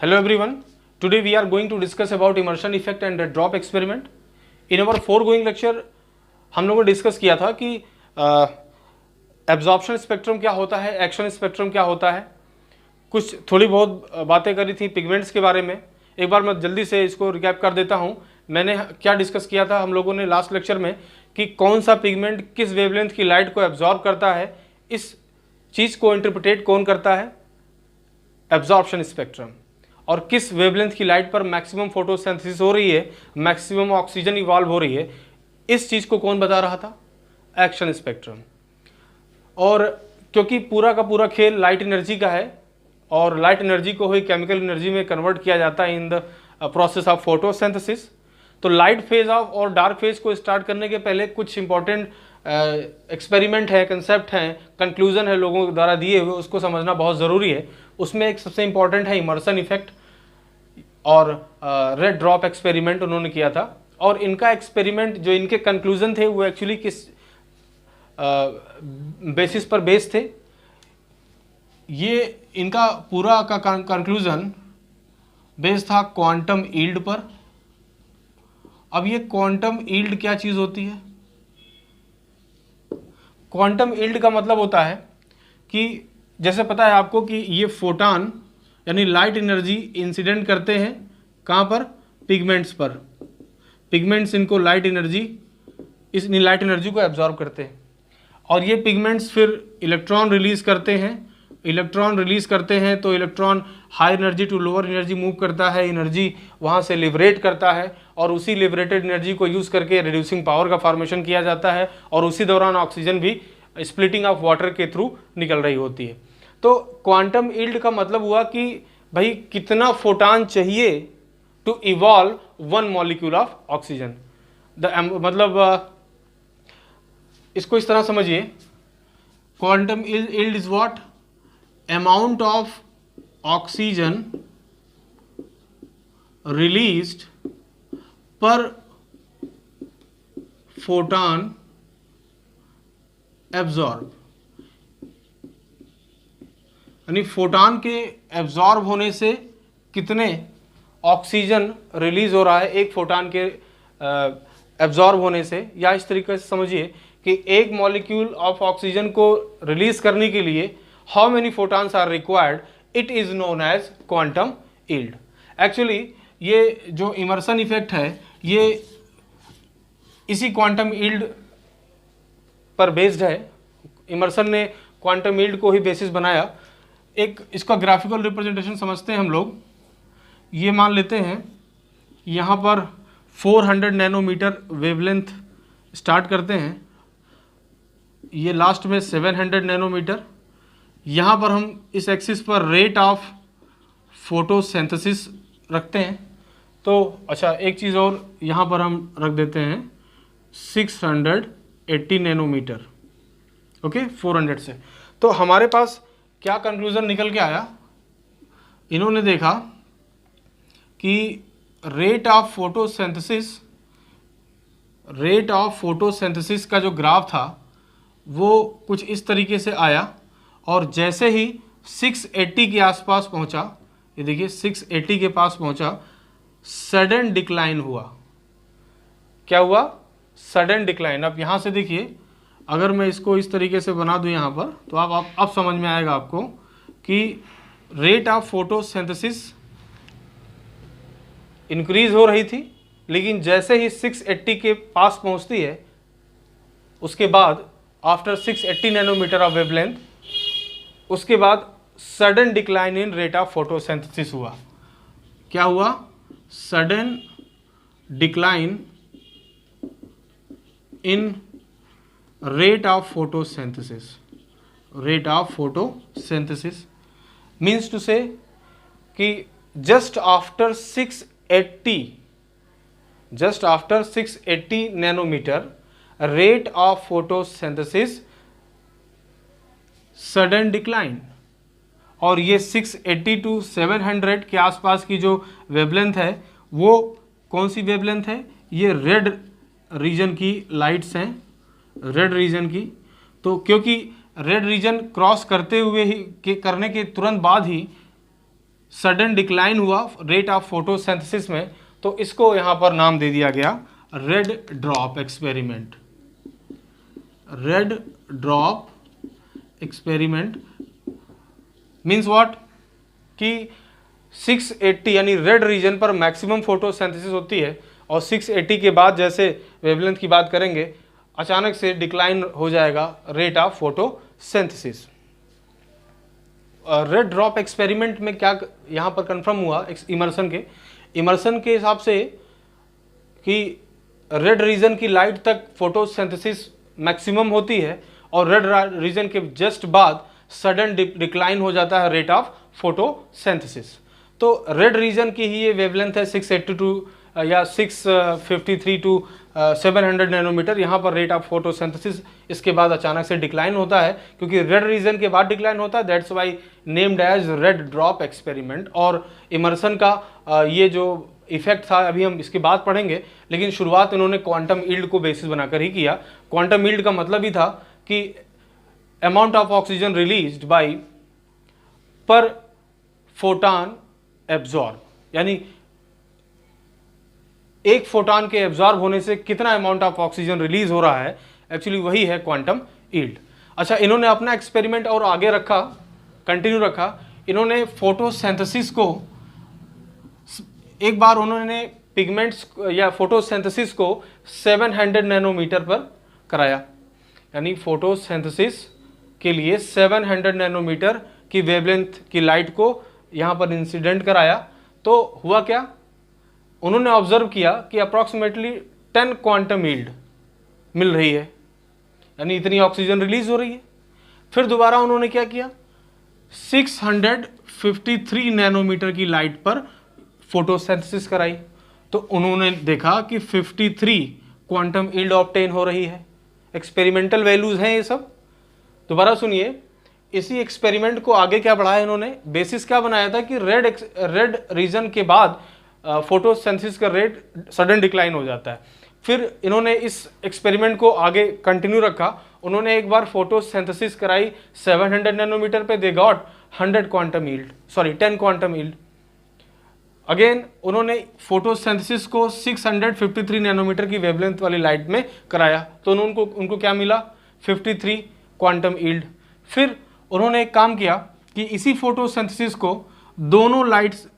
Hello everyone. Today we are going to discuss about immersion effect and drop experiment. In our foregoing lecture हम लोगों ने discuss किया था कि absorption spectrum क्या होता है, एक्शन स्पेक्ट्रम क्या होता है, कुछ थोड़ी बहुत बातें करी थी पिगमेंट्स के बारे में। एक बार मैं जल्दी से इसको रिकैप कर देता हूँ। मैंने क्या डिस्कस किया था हम लोगों ने लास्ट लेक्चर में कि कौन सा पिगमेंट किस वेवलेंथ की लाइट को एब्जॉर्ब करता है, इस चीज़ को इंटरप्रिटेट कौन करता है, एब्जॉर्प्शन स्पेक्ट्रम। और किस वेवलेंथ की लाइट पर मैक्सिमम फोटोसिंथेसिस हो रही है, मैक्सिमम ऑक्सीजन इवॉल्व हो रही है, इस चीज़ को कौन बता रहा था, एक्शन स्पेक्ट्रम। और क्योंकि पूरा का पूरा खेल लाइट एनर्जी का है और लाइट एनर्जी को ही केमिकल एनर्जी में कन्वर्ट किया जाता है in the process of photosynthesis, तो लाइट फेज ऑफ और डार्क फेज को स्टार्ट करने के पहले कुछ इंपॉर्टेंट एक्सपेरिमेंट है, कंसेप्ट हैं, कंक्लूजन है लोगों के द्वारा दिए हुए, उसको समझना बहुत ज़रूरी है। उसमें एक सबसे इंपॉर्टेंट है इमर्सन इफेक्ट और रेड ड्रॉप एक्सपेरिमेंट उन्होंने किया था। और इनका एक्सपेरिमेंट जो इनके कंक्लूजन थे वो एक्चुअली किस बेसिस पर बेस थे, ये इनका पूरा का कंक्लूजन बेस था क्वांटम यील्ड पर। अब ये क्वांटम यील्ड क्या चीज़ होती है? क्वांटम यील्ड का मतलब होता है कि जैसे पता है आपको कि ये फोटान यानी लाइट एनर्जी इंसिडेंट करते हैं कहाँ पर, पिगमेंट्स पर। पिगमेंट्स इनको लाइट एनर्जी, इस लाइट एनर्जी को एब्जॉर्ब करते हैं और ये पिगमेंट्स फिर इलेक्ट्रॉन रिलीज करते हैं। इलेक्ट्रॉन रिलीज करते हैं तो electron high energy to lower energy move करता है, एनर्जी वहाँ से लिबरेट करता है और उसी लिबरेटेड एनर्जी को यूज़ करके रिड्यूसिंग पावर का फॉर्मेशन किया जाता है और उसी दौरान ऑक्सीजन भी स्प्लिटिंग ऑफ वाटर के थ्रू निकल रही होती है। तो क्वांटम यील्ड का मतलब हुआ कि भाई कितना फोटान चाहिए to evolve one molecule of oxygen. मतलब इसको इस तरह समझिए, quantum yield is what, amount of oxygen released per photon absorb, यानी फोटान के एब्जॉर्ब होने से कितने ऑक्सीजन रिलीज हो रहा है एक फोटान के एब्जॉर्ब होने से। या इस तरीके से समझिए कि एक मॉलिक्यूल ऑफ ऑक्सीजन को रिलीज करने के लिए how many photons are required, it is known as quantum yield. Actually ये जो इमर्सन इफेक्ट है ये इसी क्वांटम यील्ड पर बेस्ड है। इमर्सन ने क्वांटम यील्ड को ही बेसिस बनाया। एक इसका ग्राफिकल रिप्रेजेंटेशन समझते हैं हम लोग। ये मान लेते हैं यहाँ पर 400 नैनोमीटर वेवलेंथ स्टार्ट करते हैं, ये लास्ट में 700 नैनोमीटर। यहाँ पर हम इस एक्सिस पर रेट ऑफ फोटोसिंथेसिस रखते हैं। तो अच्छा एक चीज़ और यहाँ पर हम रख देते हैं 680 नैनोमीटर, ओके 400 से। तो हमारे पास क्या कंक्लूजन निकल के आया, इन्होंने देखा कि रेट ऑफ फोटोसिंथेसिस का जो ग्राफ था वो कुछ इस तरीके से आया और जैसे ही 680 के आसपास पहुंचा, ये देखिए 680 के पास पहुंचा, सडन डिक्लाइन हुआ। क्या हुआ? Sudden decline. अब यहाँ से देखिए, अगर मैं इसको इस तरीके से बना दूं यहाँ पर तो आप अब समझ में आएगा आपको कि रेट ऑफ फोटोसिंथेसिस इंक्रीज हो रही थी, लेकिन जैसे ही 680 के पास पहुँचती है उसके बाद आफ्टर 680 नैनोमीटर ऑफ वेवलेंथ, उसके बाद sudden decline in rate of photosynthesis हुआ। क्या हुआ? Sudden decline in rate of photosynthesis means to say कि just after 680 nanometer rate of photosynthesis sudden decline, और ये 680 to 700 के आसपास की जो वेवलेंथ है वो कौन सी वेवलेंथ है? ये रेड रीजन की लाइट्स हैं, रेड रीजन की। तो क्योंकि रेड रीजन क्रॉस करते हुए ही करने के तुरंत बाद ही सडन डिक्लाइन हुआ रेट ऑफ फोटोसिंथेसिस में, तो इसको यहाँ पर नाम दे दिया गया red drop experiment. Red drop experiment means what कि 680 यानी रेड रीजन पर मैक्सिमम फोटोसिंथेसिस होती है और 680 के बाद जैसे वेवलेंथ की बात करेंगे अचानक से डिक्लाइन हो जाएगा rate of photosynthesis. Red drop experiment में क्या यहाँ पर कंफर्म हुआ इमर्सन के हिसाब से कि रेड रीजन की लाइट तक फोटोसिंथेसिस मैक्सिमम होती है और रेड रीजन के जस्ट बाद सडन डिक्लाइन हो जाता है रेट ऑफ फोटोसिंथेसिस। तो रेड रीजन की ही ये वेवलेंथ है 682 या 653 टू 700 नैनोमीटर। यहाँ पर रेट ऑफ फोटोसिंथेसिस इसके बाद अचानक से डिक्लाइन होता है क्योंकि रेड रीजन के बाद डिक्लाइन होता है, that's why named as red drop experiment. और इमर्सन का ये जो इफेक्ट था अभी हम इसके बाद पढ़ेंगे, लेकिन शुरुआत इन्होंने क्वांटम यील्ड को बेसिस बनाकर ही किया। क्वांटम यील्ड का मतलब ही था कि amount of oxygen released by पर फोटॉन एब्जॉर्ब, यानी एक फोटॉन के एब्जॉर्ब होने से कितना अमाउंट ऑफ ऑक्सीजन रिलीज हो रहा है, एक्चुअली वही है क्वांटम यील्ड। अच्छा, इन्होंने अपना एक्सपेरिमेंट और आगे रखा, कंटिन्यू रखा। इन्होंने फोटोसिंथेसिस को एक बार उन्होंने पिगमेंट्स या फोटोसिंथेसिस को 700 नैनोमीटर पर कराया, यानी फोटोसिंथेसिस के लिए 700 नैनोमीटर की वेवलेंथ की लाइट को यहाँ पर इंसिडेंट कराया। तो हुआ क्या, उन्होंने ऑब्जर्व किया कि अप्रॉक्सीमेटली 10 क्वांटम यील्ड मिल रही है, यानी इतनी ऑक्सीजन रिलीज हो रही है। फिर दोबारा उन्होंने क्या किया, 653 नैनोमीटर की लाइट पर फोटोसिंथेसिस कराई, तो उन्होंने देखा कि 53 क्वांटम यील्ड ऑब्टेन हो रही है। एक्सपेरिमेंटल वैल्यूज हैं ये सब। दोबारा सुनिए, इसी एक्सपेरिमेंट को आगे क्या बढ़ाया इन्होंने, बेसिस क्या बनाया था कि रेड रीजन के बाद फोटोसिंथेसिस का रेट सडन डिक्लाइन हो जाता है। फिर इन्होंने इस एक्सपेरिमेंट को आगे कंटिन्यू रखा। उन्होंने एक बार फोटोसिंथेसिस कराई 700 नैनोमीटर पे, they got 10 quantum yield. Again उन्होंने फोटोसिंथेसिस को 653 नैनोमीटर की वेवलेंथ वाली लाइट में कराया, तो उनको क्या मिला, 53 क्वांटम यील्ड। फिर उन्होंने एक काम किया कि इसी फोटोसिंथेसिस को दोनों लाइट्स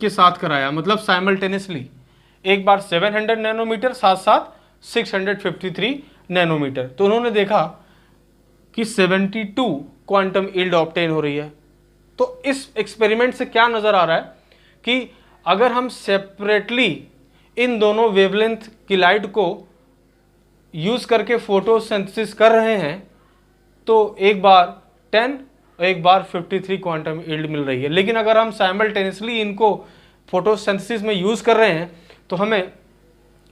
के साथ कराया, मतलब साइमल्टेनियसली, एक बार 700 नैनोमीटर साथ साथ 653 नैनोमीटर। तो उन्होंने देखा कि 72 क्वांटम यील्ड ऑब्टेन हो रही है। तो इस एक्सपेरिमेंट से क्या नजर आ रहा है कि अगर हम सेपरेटली इन दोनों वेवलेंथ की लाइट को यूज करके फोटोसिंथेसिस कर रहे हैं तो एक बार 10 और एक बार 53 क्वांटम यील्ड मिल रही है। लेकिन अगर हम साइमल्टेनियसली इनको फोटोसिंथेसिस में यूज कर रहे हैं तो हमें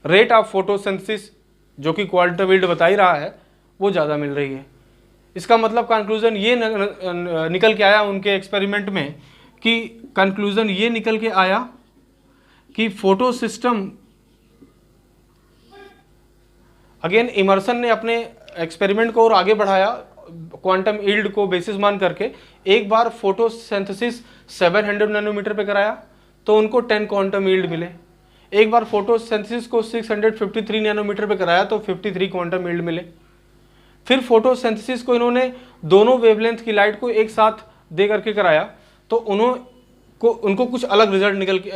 रेट ऑफ फोटोसिंथेसिस जो कि क्वांटम यील्ड बता ही रहा है वो ज़्यादा मिल रही है। इसका मतलब कंक्लूजन ये निकल के आया उनके एक्सपेरिमेंट में कि कंक्लूजन ये निकल के आया कि फोटो सिस्टम, अगेन इमर्सन ने अपने एक्सपेरिमेंट को और आगे बढ़ाया क्वांटम यील्ड को बेसिस मान करके। एक बार फोटोसिंथेसिस 700 नैनोमीटर पे कराया तो उनको 10 क्वांटम यील्ड मिले। एक बार फोटोसिंथेसिस को 653 नैनोमीटर पे कराया तो 53 क्वांटम यील्ड मिले। फिर फोटोसिंथेसिस को इन्होंने दोनों वेवलेंथ की लाइट को एक साथ दे करके कराया तो उनको कुछ अलग रिजल्ट निकल के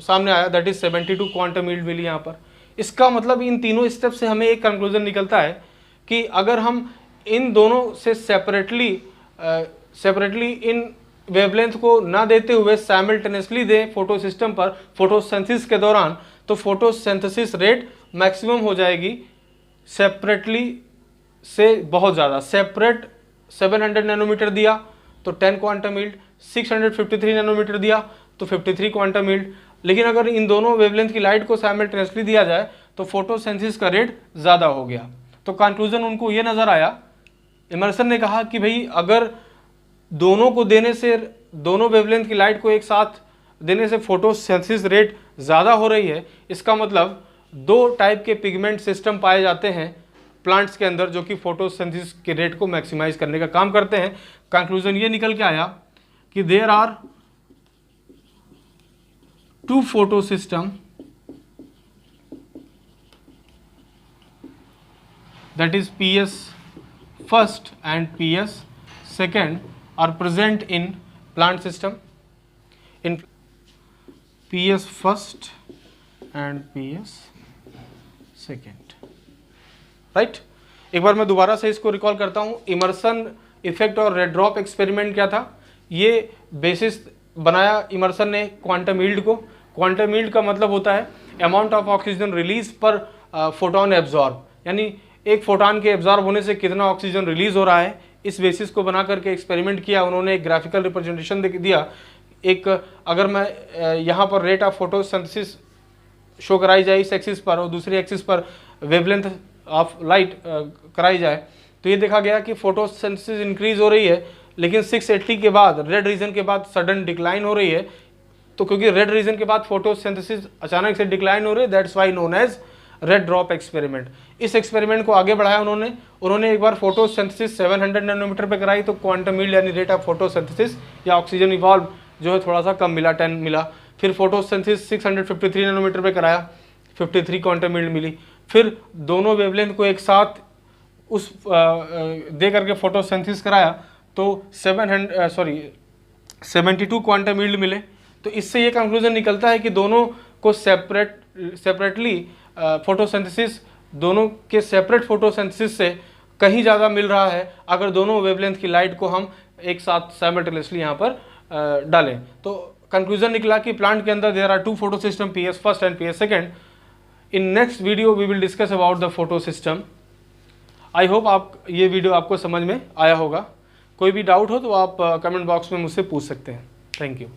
सामने आया, दैट इज 72 क्वांटम यील्ड मिली यहाँ पर। इसका मतलब इन तीनों स्टेप से हमें एक कंक्लूजन निकलता है कि अगर हम इन दोनों से सेपरेटली इन वेवलेंथ को ना देते हुए साइमल्टेनियसली दें फोटो सिस्टम पर फोटोसिंथेसिस के दौरान, तो फोटोसिंथेसिस रेट मैक्सिमम हो जाएगी सेपरेटली से बहुत ज़्यादा। सेपरेट 700 नैनोमीटर दिया तो 10 क्वांटम यील्ड, 653 नैनोमीटर दिया तो 53 क्वांटम यील्ड। लेकिन अगर इन दोनों वेवलेंथ की लाइट को साइमल्टेनियसली दिया जाए तो फोटोसिंथेसिस का रेट ज़्यादा हो गया। तो कंक्लूजन उनको ये नज़र आया, इमर्सन ने कहा कि भाई अगर दोनों को देने से, दोनों वेवलेंथ की लाइट को एक साथ देने से फोटोसिंथेसिस रेट ज़्यादा हो रही है, इसका मतलब दो टाइप के पिगमेंट सिस्टम पाए जाते हैं प्लांट्स के अंदर जो कि फोटोसिंथेसिस के रेट को मैक्सिमाइज करने का काम करते हैं। कंक्लूजन ये निकल के आया कि there are two photo system, that is PS first and PS second, are present in plant system. In PS first and PS second, right. एक बार मैं दोबारा से इसको रिकॉल करता हूँ। इमर्सन इफेक्ट और रेड ड्रॉप एक्सपेरिमेंट क्या था? ये बेसिस बनाया इमर्सन ने क्वांटम यील्ड को। क्वांटम यील्ड का मतलब होता है अमाउंट ऑफ ऑक्सीजन रिलीज पर फोटोन एब्जॉर्ब, यानी एक फोटोन के एब्जॉर्ब होने से कितना ऑक्सीजन रिलीज हो रहा है। इस बेसिस को बना करके एक्सपेरिमेंट किया उन्होंने, एक ग्राफिकल रिप्रेजेंटेशन दिया। एक अगर मैं यहाँ पर रेट ऑफ फोटोसिंथेसिस शो कराई जाए इस एक्सिस पर और दूसरी एक्सिस पर वेवलेंथ ऑफ लाइट कराई जाए, तो ये देखा गया कि फोटोसिंथेसिस इंक्रीज हो रही है, लेकिन 680 के बाद रेड रीजन के बाद सडन डिक्लाइन हो रही है। तो क्योंकि रेड रीजन के बाद फोटोसिंथेसिस अचानक से डिक्लाइन हो रही है, that's why known as red drop experiment. इस एक्सपेरिमेंट को आगे बढ़ाया उन्होंने एक बार फोटोसिंथेसिस 700 नैनोमीटर पे कराई, तो क्वांटम यील्ड यानी रेट ऑफ फोटोसिंथेसिस या ऑक्सीजन इवॉल्व जो है थोड़ा सा कम मिला, 10 मिला। फिर फोटोसिंथेसिस 653 नैनोमीटर पे कराया, 53 क्वांटम यील्ड मिली। फिर दोनों वेवलेंथ को एक साथ उस दे करके फोटोसिंथेसिस कराया तो 72 क्वांटम यील्ड मिले। तो इससे ये कंक्लूजन निकलता है कि दोनों को सेपरेटली फोटोसिंथेसिस, दोनों के सेपरेट फोटोसिंथेसिस से कहीं ज़्यादा मिल रहा है अगर दोनों वेवलेंथ की लाइट को हम एक साथ साइमल्टेनियसली यहाँ पर डालें। तो कंक्लूजन निकला कि प्लांट के अंदर there are two photosystem, PS first and PS second. In next video we will discuss about the photosystem. I hope ये वीडियो आपको समझ में आया होगा। कोई भी डाउट हो तो आप कमेंट बॉक्स में मुझसे पूछ सकते हैं। Thank you.